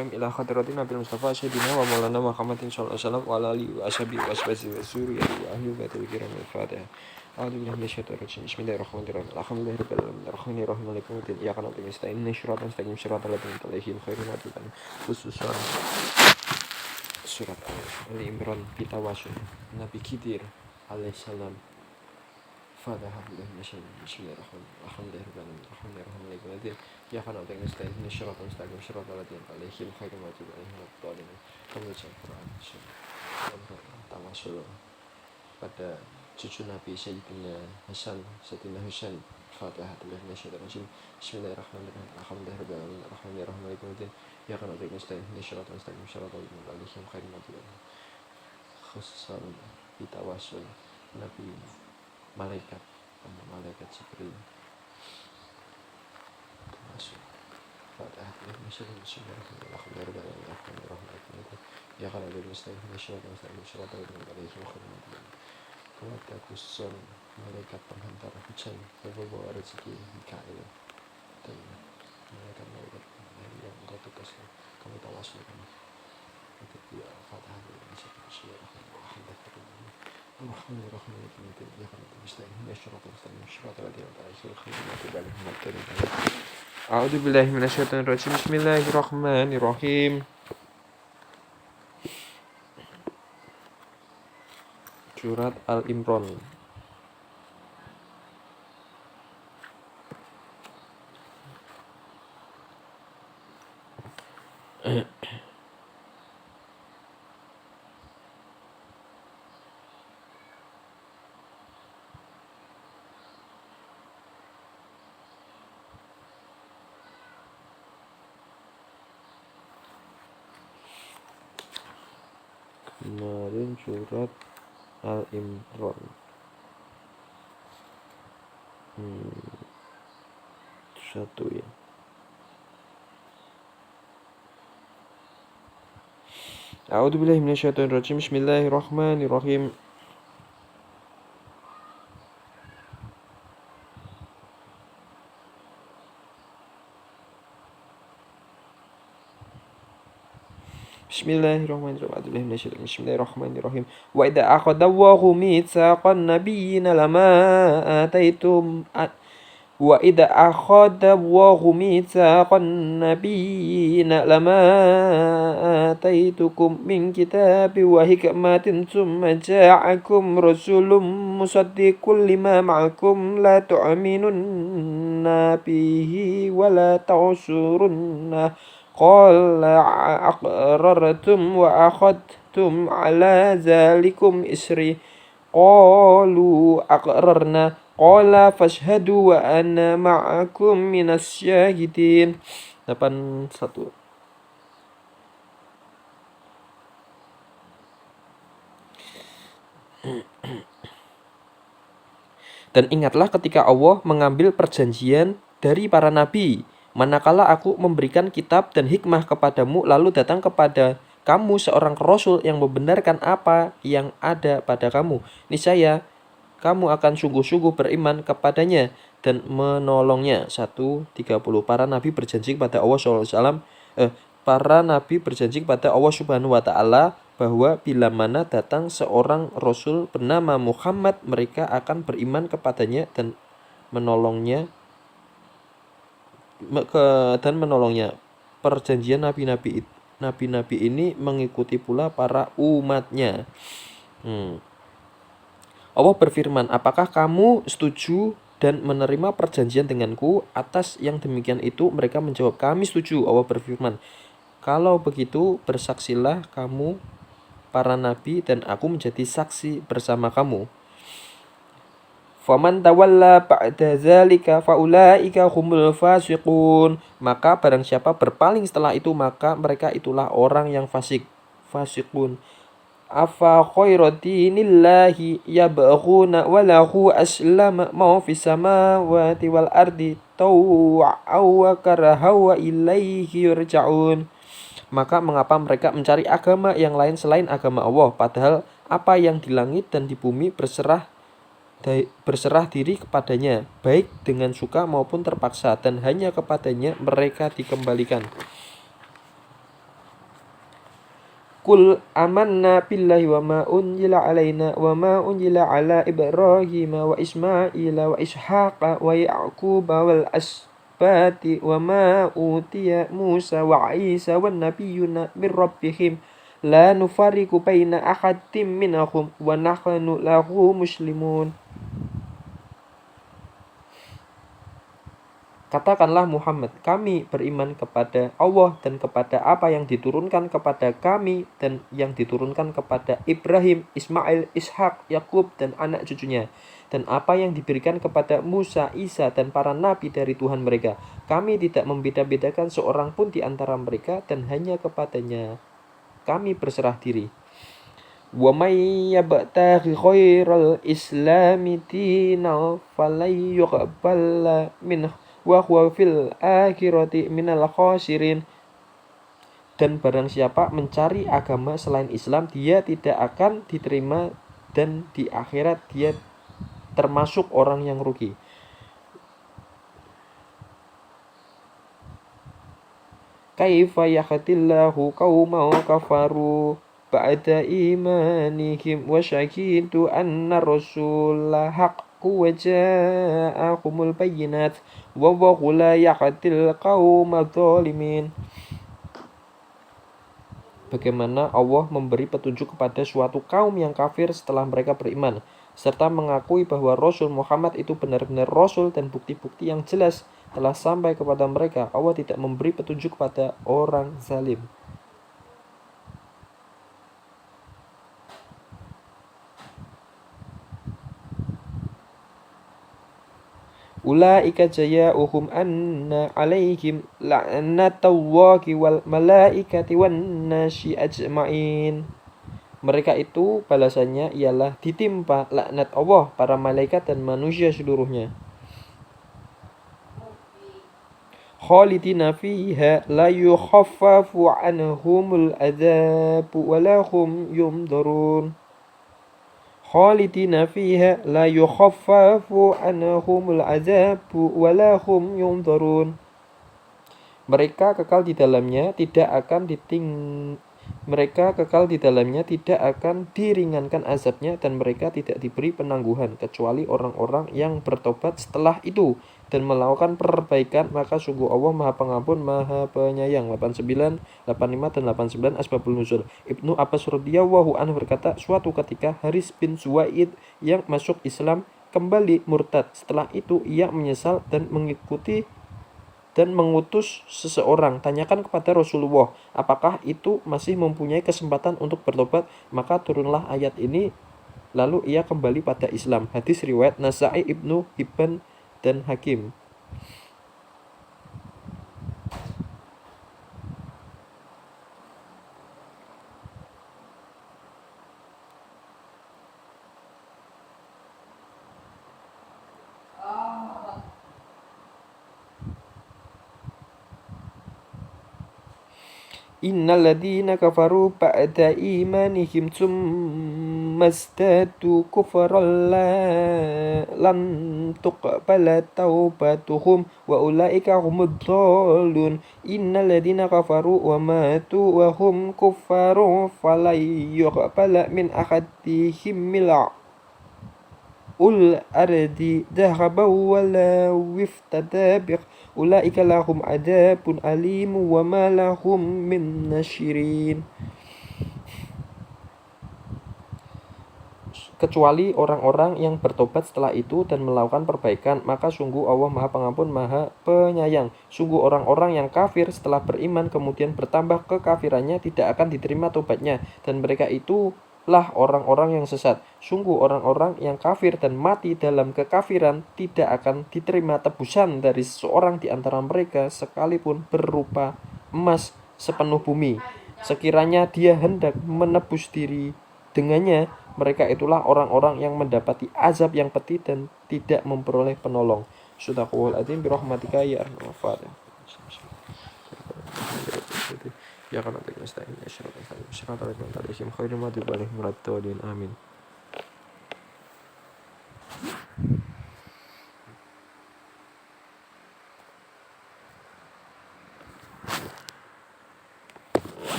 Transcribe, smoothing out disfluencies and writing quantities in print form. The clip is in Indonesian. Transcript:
Bismillahirrahmanirrahim. Ila khadratin Nabi Mustafa Sayyidina wa Maulana Muhammadin sallallahu alaihi wasallam wa ala alihi wa ashabihi wa asbazi wa suriyati wa ahli baitil kiram al-Fatihah. A'udzu billahi minasyaitonir rajim. Bismillahirrahmanirrahim. Alhamdulillahirabbil alamin. Arrahmanirrahim. Maliki yaumiddin. Iyyaka na'budu wa iyyaka nasta'in. Ihdinas siratal mustaqim. Siratal ladzina an'amta 'alaihim ghairil maghdubi 'alaihim waladdallin. Surat Ali Imran Pitawassul Nabi Khidir alaihissalam. Fatihah. Bismillahirrahmanirrahim. Alhamdulillahirabbil alamin. Arrahmanirrahim. Maliki yaumiddin. Iyyaka na'budu wa iyyaka nasta'in. Ihdinas siratal mustaqim. Siratal ladzina an'amta 'alaihim ghairil maghdubi 'alaihim waladdallin. Kami baca Al-Qur'an. Tawassul pada cucu Nabi Sayyidina Hasan, Sayyidina Husain. Fatihah. Bismillahirrahmanirrahim. Alhamdulillahirabbil alamin. Arrahmanirrahim. Maliki yaumiddin. Iyyaka na'budu wa iyyaka nasta'in. Ihdinas siratal mustaqim. Siratal ladzina an'amta 'alaihim ghairil maghdubi 'alaihim. Khususan ditawassul Nabi malaikat Jibril. Tawassul Fatihah. Bismillahirrahmanirrahim. Ya kana dari mustahil siratal mustaqim. Kepada khususan malaikat penghantar hujan membawa rezeki Mikail dan malaikat yang engkau tugaskan, kami tawassul kami untuk dia. Fatihah. A'udzubillahi minasyaitonirrajim. Bismillahirrahmanirrahim. Surat Al-Imran. Kemarin surat Al-Imran satu ya. A'udzubillahi minasyaitonirrajim. Bismillahirrahmanirrahim. Bismillahirrahmanirrahim. Wa idza akhadha Allahu mitsaqan nabiyyina lama ataitum wa idza akhadha Allahu mitsaqan nabiyyina lama ataitukum min kitabi wa hikmatin tsumma ja'akum rasulun musaddiqun lima ma'akum la tu'minunna bihi wa la ta'surunna. Qala aqrartum wa akhadtum ala zalikum isri. Qalu aqrarna. Qala fashhadu wa ana ma'akum minas syahidin. 81. Dan ingatlah ketika Allah mengambil perjanjian dari para nabi, manakala aku memberikan kitab dan hikmah kepadamu, lalu datang kepada kamu seorang rasul yang membenarkan apa yang ada pada kamu. Niscaya kamu akan sungguh-sungguh beriman kepadanya dan menolongnya. 1:30. Para nabi berjanji kepada Allah para nabi berjanji kepada Allah Subhanahu wa taala bahwa bila mana datang seorang rasul bernama Muhammad, mereka akan beriman kepadanya dan menolongnya. Perjanjian nabi-nabi ini mengikuti pula para umatnya. Allah berfirman, apakah kamu setuju dan menerima perjanjian denganku? Atas yang demikian itu mereka menjawab, kami setuju. Allah berfirman, kalau begitu bersaksilah kamu para nabi dan aku menjadi saksi bersama kamu. Faman tawalla ba'da zalika faulaika humul fasiqun. Maka barang siapa berpaling setelah itu, maka mereka itulah orang yang fasiqun. Afa khairatinillahi yabghuna wa lahu aslama ma fis samawati wal ardi taw'aw wa karaha wa ilaihi yurja'un. Maka mengapa mereka mencari agama yang lain selain agama Allah, padahal apa yang di langit dan di bumi berserah diri kepadanya, baik dengan suka maupun terpaksa, dan hanya kepadanya mereka dikembalikan. Qul amanna billahi wa ma unzila alaina wa ma unzila ala Ibrahim wa Ismaila wa Ishaqa wa Yaquba wal asbati wa ma utiya Musa wa Isa wan nabiyyuna min rabbihim la nufariqu baina ahadin minhum wa nahnu lahu muslimun. Katakanlah Muhammad, kami beriman kepada Allah dan kepada apa yang diturunkan kepada kami dan yang diturunkan kepada Ibrahim, Ismail, Ishak, Yakub dan anak cucunya, dan apa yang diberikan kepada Musa, Isa dan para nabi dari Tuhan mereka. Kami tidak membeda-bedakan seorang pun di antara mereka dan hanya kepadanya kami berserah diri. Wa may yabtaghi khairal islami dinan falan yuqbala minhu wa huwa fil akhirati minal khasirin. Dan barang siapa mencari agama selain Islam, dia tidak akan diterima dan di akhirat dia termasuk orang yang rugi. Kaifa yahdillahu qauman kafaru ba'da imanihim wa syahidu anna rasula haqqu wa ja'ahumul bayyinat wa wallahu la yahdil qaumadz zalimin. Bagaimana Allah memberi petunjuk kepada suatu kaum yang kafir setelah mereka beriman, serta mengakui bahwa Rasul Muhammad itu benar-benar Rasul dan bukti-bukti yang jelas telah sampai kepada mereka. Allah tidak memberi petunjuk kepada orang zalim. Ulaika jaya'uhum anna alaihim la'natullahi wal malaikati wan nasi ajma'in. Mereka itu balasannya ialah ditimpa laknat Allah, para malaikat dan manusia seluruhnya. Khalidina fiha la yukhaffafu anhumul adzabu wa lahum yumdarun. Khalidina fiha la yukhaffafu anhumul azabu wa lahum yunzarun. Mereka kekal di dalamnya tidak akan diringankan azabnya, dan mereka tidak diberi penangguhan kecuali orang-orang yang bertobat setelah itu dan melakukan perbaikan, maka sungguh Allah Maha Pengampun, Maha Penyayang. 89, 85 dan 89 Asbabun Nuzul. Ibnu Abbas radhiyallahu anhu berkata, suatu ketika Haris bin Suwaid yang masuk Islam kembali murtad. Setelah itu ia menyesal dan mengutus seseorang, tanyakan kepada Rasulullah apakah itu masih mempunyai kesempatan untuk bertobat. Maka turunlah ayat ini, lalu ia kembali pada Islam. Hadis riwayat Nasa'i, Ibnu Hibban dan Hakim. Innal ladzina kafaru ba'da imanihim tsumma izdadu kufran lan tuqbala taubatuhum wa ulaika humudz dhalun. Innal ladzina kafaru wa matu wa hum kuffarun falan yuqbala min ahadihim mil'a ul ardi dhahaban wala wiftada bi ulaika lahum adzabun alim wa ma lahum min nasyirin. Kecuali orang-orang yang bertobat setelah itu dan melakukan perbaikan, maka sungguh Allah Maha Pengampun, Maha Penyayang. Sungguh orang-orang yang kafir setelah beriman kemudian bertambah kekafirannya tidak akan diterima tobatnya, dan mereka itu lah orang-orang yang sesat. Sungguh orang-orang yang kafir dan mati dalam kekafiran tidak akan diterima tebusan dari seseorang di antara mereka sekalipun berupa emas sepenuh bumi, sekiranya dia hendak menebus diri dengannya. Mereka itulah orang-orang yang mendapati azab yang pedih dan tidak memperoleh penolong. Shadaqallahul adzim birahmatika ya arhamar rahimin. Ya kana ta'ala nasta'in ya syarra al-fatihah. Amin.